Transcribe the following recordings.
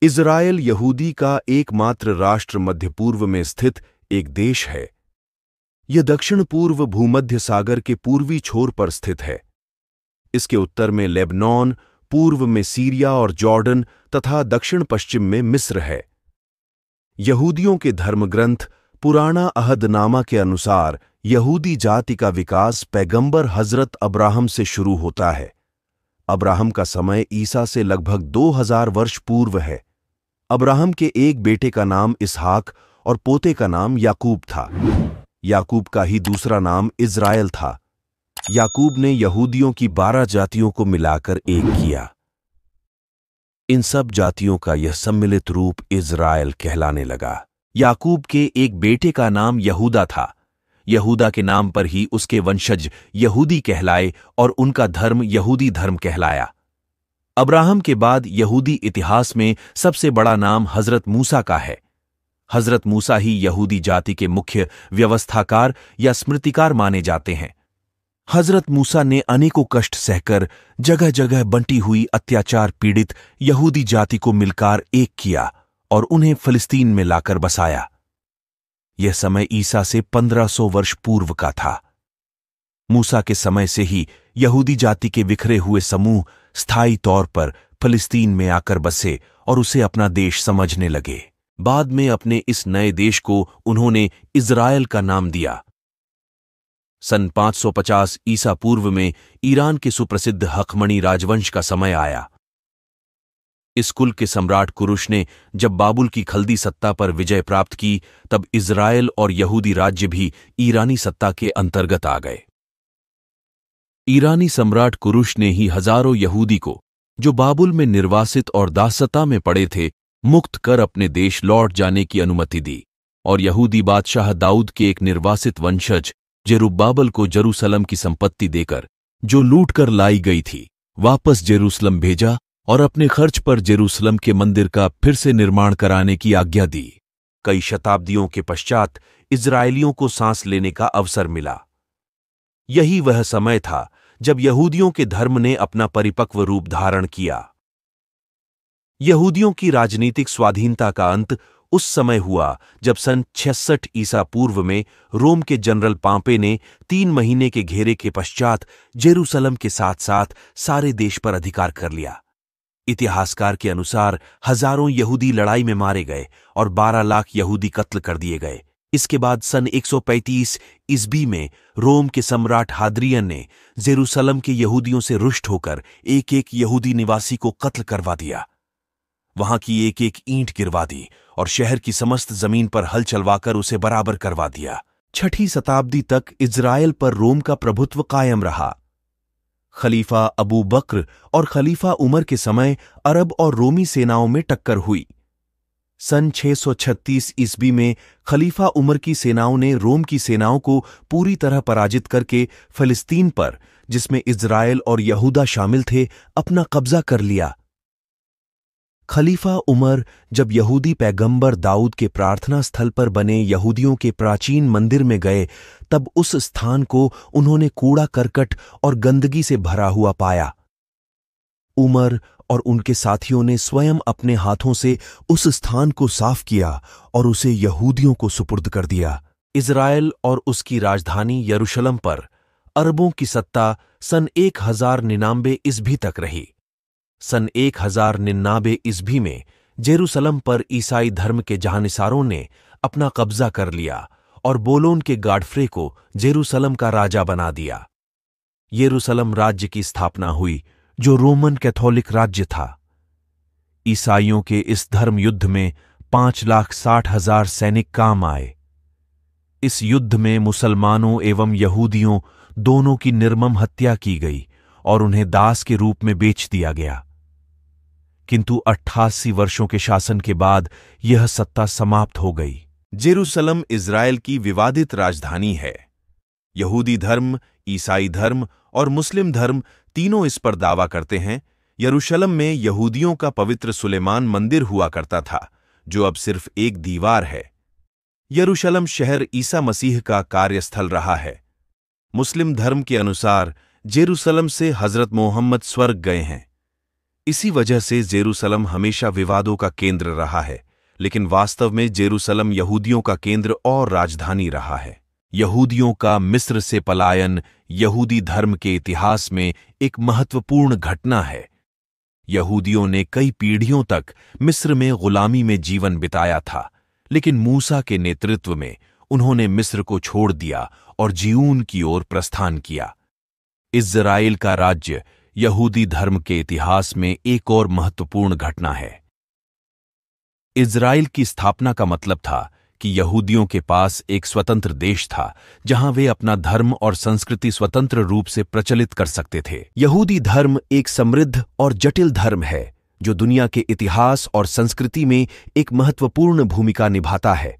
Israel यहूदी का एकमात्र राष्ट्र मध्य पूर्व में स्थित एक देश है। यह दक्षिण पूर्व भूमध्य सागर के पूर्वी छोर पर स्थित है। इसके उत्तर में लेबनान, पूर्व में सीरिया और जॉर्डन तथा दक्षिण पश्चिम में मिस्र है। यहूदियों के धर्मग्रंथ पुराना अहदनामा के अनुसार यहूदी जाति का विकास पैगंबर हजरत अब्राहम से शुरू होता है। अब्राहम का समय ईसा से लगभग 2000 वर्ष पूर्व है। अब्राहम के एक बेटे का नाम इसहाक और पोते का नाम याकूब था। याकूब का ही दूसरा नाम इज़राइल था। याकूब ने यहूदियों की 12 जातियों को मिलाकर एक किया। इन सब जातियों का यह सम्मिलित रूप इज़राइल कहलाने लगा। याकूब के एक बेटे का नाम यहूदा था। यहूदा के नाम पर ही उसके वंशज यहूदी कहलाए और उनका धर्म यहूदी धर्म कहलाया। अब्राहम के बाद यहूदी इतिहास में सबसे बड़ा नाम हजरत मूसा का है। हजरत मूसा ही यहूदी जाति के मुख्य व्यवस्थाकार या स्मृतिकार माने जाते हैं। हजरत मूसा ने अनेकों कष्ट सहकर जगह जगह बंटी हुई अत्याचार पीड़ित यहूदी जाति को मिलकर एक किया और उन्हें फिलिस्तीन में लाकर बसाया। यह समय ईसा से 1500 वर्ष पूर्व का था। मूसा के समय से ही यहूदी जाति के बिखरे हुए समूह स्थायी तौर पर फिलिस्तीन में आकर बसे और उसे अपना देश समझने लगे। बाद में अपने इस नए देश को उन्होंने इज़राइल का नाम दिया। सन 550 ईसा पूर्व में ईरान के सुप्रसिद्ध हखमनी राजवंश का समय आया। इस कुल के सम्राट कुरुश ने जब बाबुल की खल्दी सत्ता पर विजय प्राप्त की, तब इज़राइल और यहूदी राज्य भी ईरानी सत्ता के अंतर्गत आ गए। ईरानी सम्राट कुरुश ने ही हजारों यहूदी को, जो बाबुल में निर्वासित और दासता में पड़े थे, मुक्त कर अपने देश लौट जाने की अनुमति दी और यहूदी बादशाह दाऊद के एक निर्वासित वंशज जेरुब्बाबल को जेरूसलम की संपत्ति देकर, जो लूट कर लाई गई थी, वापस जेरूसलम भेजा और अपने खर्च पर जेरूसलम के मंदिर का फिर से निर्माण कराने की आज्ञा दी। कई शताब्दियों के पश्चात इज़राइलियों को सांस लेने का अवसर मिला। यही वह समय था जब यहूदियों के धर्म ने अपना परिपक्व रूप धारण किया। यहूदियों की राजनीतिक स्वाधीनता का अंत उस समय हुआ जब सन 66 ईसा पूर्व में रोम के जनरल पांपे ने 3 महीने के घेरे के पश्चात जेरूसलम के साथ साथ सारे देश पर अधिकार कर लिया। इतिहासकार के अनुसार हजारों यहूदी लड़ाई में मारे गए और 12 लाख यहूदी कत्ल कर दिए गए। इसके बाद सन 135 ईस्वी में रोम के सम्राट हाद्रियन ने जेरूसलम के यहूदियों से रुष्ट होकर एक एक यहूदी निवासी को कत्ल करवा दिया। वहां की एक एक ईंट गिरवा दी और शहर की समस्त जमीन पर हल चलवाकर उसे बराबर करवा दिया। 6ठी शताब्दी तक इज़राइल पर रोम का प्रभुत्व कायम रहा। खलीफा अबू बक्र और खलीफा उमर के समय अरब और रोमी सेनाओं में टक्कर हुई। सन 636 ईस्वी में खलीफा उमर की सेनाओं ने रोम की सेनाओं को पूरी तरह पराजित करके फिलिस्तीन पर, जिसमें इज़राइल और यहूदा शामिल थे, अपना कब्जा कर लिया। खलीफा उमर जब यहूदी पैगंबर दाऊद के प्रार्थना स्थल पर बने यहूदियों के प्राचीन मंदिर में गए, तब उस स्थान को उन्होंने कूड़ा करकट और गंदगी से भरा हुआ पाया। उमर और उनके साथियों ने स्वयं अपने हाथों से उस स्थान को साफ किया और उसे यहूदियों को सुपुर्द कर दिया। इज़राइल और उसकी राजधानी यरूशलेम पर अरबों की सत्ता सन 1099 ईस्वी तक रही। सन 1099 ईस्वी में जेरूसलम पर ईसाई धर्म के जहानिसारों ने अपना कब्जा कर लिया और बोलोन के गाडफ्रे को जेरूसलम का राजा बना दिया। यरूशलेम राज्य की स्थापना हुई, जो रोमन कैथोलिक राज्य था। ईसाइयों के इस धर्म युद्ध में 5,60,000 सैनिक काम आए। इस युद्ध में मुसलमानों एवं यहूदियों दोनों की निर्मम हत्या की गई और उन्हें दास के रूप में बेच दिया गया। किंतु 88 वर्षों के शासन के बाद यह सत्ता समाप्त हो गई। जेरूसलम इज़राइल की विवादित राजधानी है। यहूदी धर्म, ईसाई धर्म और मुस्लिम धर्म तीनों इस पर दावा करते हैं। यरूशलेम में यहूदियों का पवित्र सुलेमान मंदिर हुआ करता था, जो अब सिर्फ एक दीवार है। यरूशलेम शहर ईसा मसीह का कार्यस्थल रहा है। मुस्लिम धर्म के अनुसार जेरूसलम से हजरत मोहम्मद स्वर्ग गए हैं। इसी वजह से जेरूसलम हमेशा विवादों का केंद्र रहा है, लेकिन वास्तव में जेरूसलम यहूदियों का केंद्र और राजधानी रहा है। यहूदियों का मिस्र से पलायन यहूदी धर्म के इतिहास में एक महत्वपूर्ण घटना है। यहूदियों ने कई पीढ़ियों तक मिस्र में गुलामी में जीवन बिताया था, लेकिन मूसा के नेतृत्व में उन्होंने मिस्र को छोड़ दिया और जिऊन की ओर प्रस्थान किया। इस्राएल का राज्य यहूदी धर्म के इतिहास में एक और महत्वपूर्ण घटना है। इस्राएल की स्थापना का मतलब था कि यहूदियों के पास एक स्वतंत्र देश था, जहां वे अपना धर्म और संस्कृति स्वतंत्र रूप से प्रचलित कर सकते थे। यहूदी धर्म एक समृद्ध और जटिल धर्म है जो दुनिया के इतिहास और संस्कृति में एक महत्वपूर्ण भूमिका निभाता है।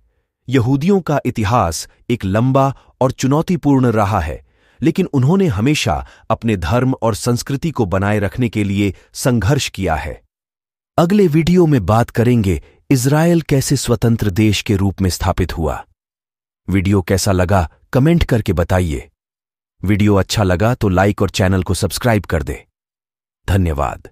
यहूदियों का इतिहास एक लंबा और चुनौतीपूर्ण रहा है, लेकिन उन्होंने हमेशा अपने धर्म और संस्कृति को बनाए रखने के लिए संघर्ष किया है। अगले वीडियो में बात करेंगे इज़राइल कैसे स्वतंत्र देश के रूप में स्थापित हुआ। वीडियो कैसा लगा कमेंट करके बताइए। वीडियो अच्छा लगा तो लाइक और चैनल को सब्सक्राइब कर दे। धन्यवाद।